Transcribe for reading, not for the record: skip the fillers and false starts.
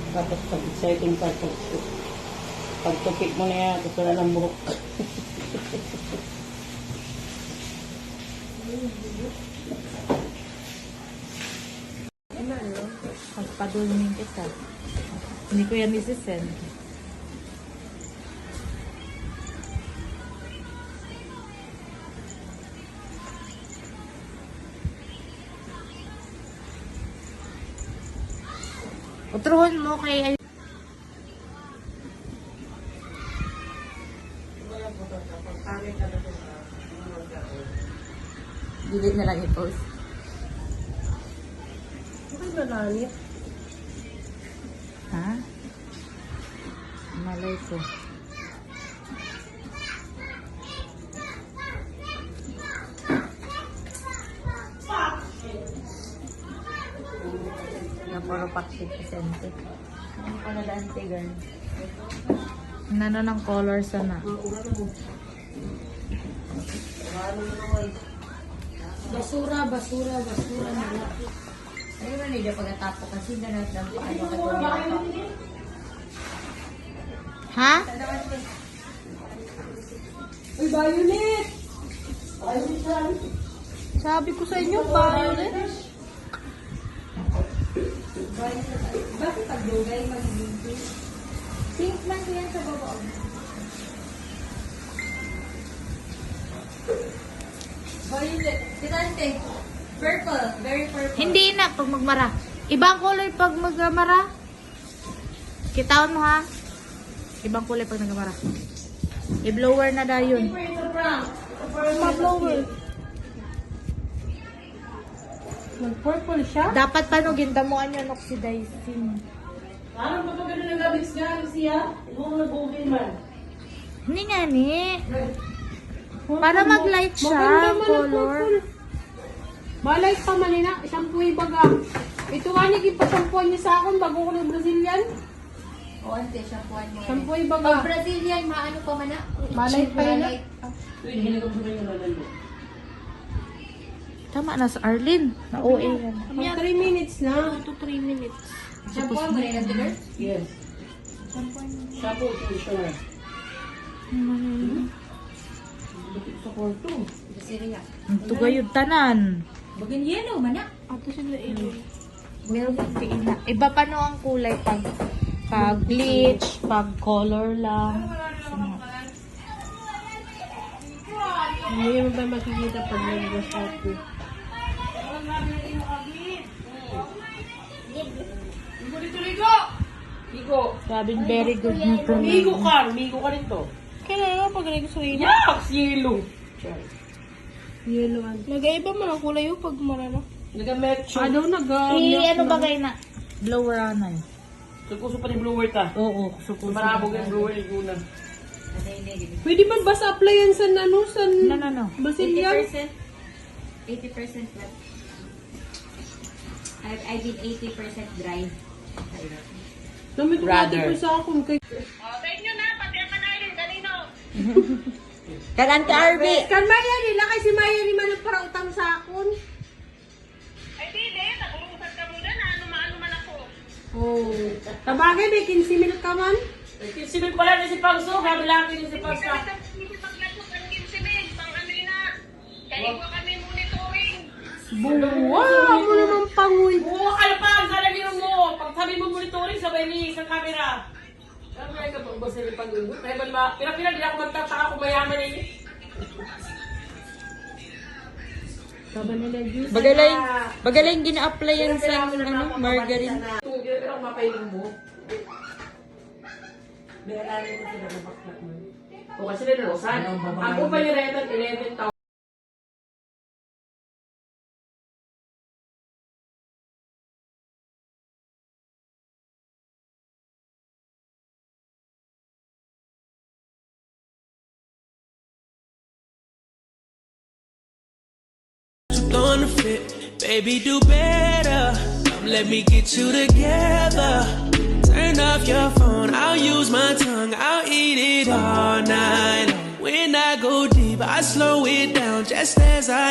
Tapos pag-exciting part, pagtupik mo na yan, tapos wala ng buhok. Pagpadulmin kita. Hindi ko yan isisend. Utruhon mo kay delete na lang i-post. Bakit nalanit? Ha? Malay ko. Puro paksip presente. Ano ka na dante, girl? Nano ng color sana? Basura na lang. Ay, man, hindi pagkatapo kasi ganat ng paano ka ito. Ha? Uy, violet! Violet! Sabi ko sa inyo, violet. Bakit pag-dugay magiging pink? Pink man yan sa baba. Violet. Tirante. Purple. Very purple. Hindi na pag magmara. Ibang color pag magmara. Kitawan mo ha. Ibang kulay pag nagmara. I-blower na daw yun. Ma-blower. Mag-purple siya? Dapat panugin tamuan yun oxidizing. Ano ba pag ganun nagabis nga siya? Ikaw nag-bugin man. Hindi nga ni. Para mag-light siya, color. Malay pa man na, shampoo baga. Ito nga niya, ipasampuan niya sa akin bago ko ng Brazilian. O, ante, shampooan mo. Shampoo Pag baga. Brazilian, maano pa man na? Malay pa yun. Malay. Tama na sa Arlene. Na-OA yan. 3 minutes na. 2 to 3 minutes. Shampooan mo rin, ante, girl? Yes. Shampoo conditioner. Sa kwarto. Brazilian. Ito gayud tanan. Bagin yellow man na. Ato sila ilo. Meron na. Iba pa no ang kulay pag bleach, pag color lang. Hindi mo ba makikita pag nag-wash out ko? Migo! Sabing very good nito. Migo ka nito. Kailan pag nag-suwi na? Yes! Yellow! Yellow. Nag-iba man ang kulay yung pag marano. Nag-metro. Ano Ano ba kayo na? Blower na yun. Sukuso pa ni blower ta. Oo, sukuso. Marabog yung blower ni Guna. Pwede man ba sa apply yan sa No. Brazilian? 80% flat. I did 80% dry. Rather. Sa akong kay... Kagante Arby. Kan Maya nila kay si Maya ni man para utang sa akon. Ay, dili. Nag-uusap ka muna na ano man ako. Oh. Tabagay may 15 mil ka man. 15 mil pala ni si Pangso. Grabe lang ni si Pangso. Hindi paglatok ang 15 mil. Pang ano yun na. Kaya kami monitoring. Buwa mo naman panguy. Oo, kalpag. Sarali mo. Pag sabi mo monitoring, sabay ni sa camera. Kaya ka pang basa ni Pangso. Kaya man ma... Pila-pila di ako magtataka kung mayaman eh. Bagalay yung gina-apply yan sa margarine. Pero ako mapailing mo. Meron ko sila na baklat mo. O kasi na narosan. Ako pa yung retan 11,000. On the fit, baby, do better. Come, let me get you together. Turn off your phone, I'll use my tongue, I'll eat it all night long. When I go deep, I slow it down just as I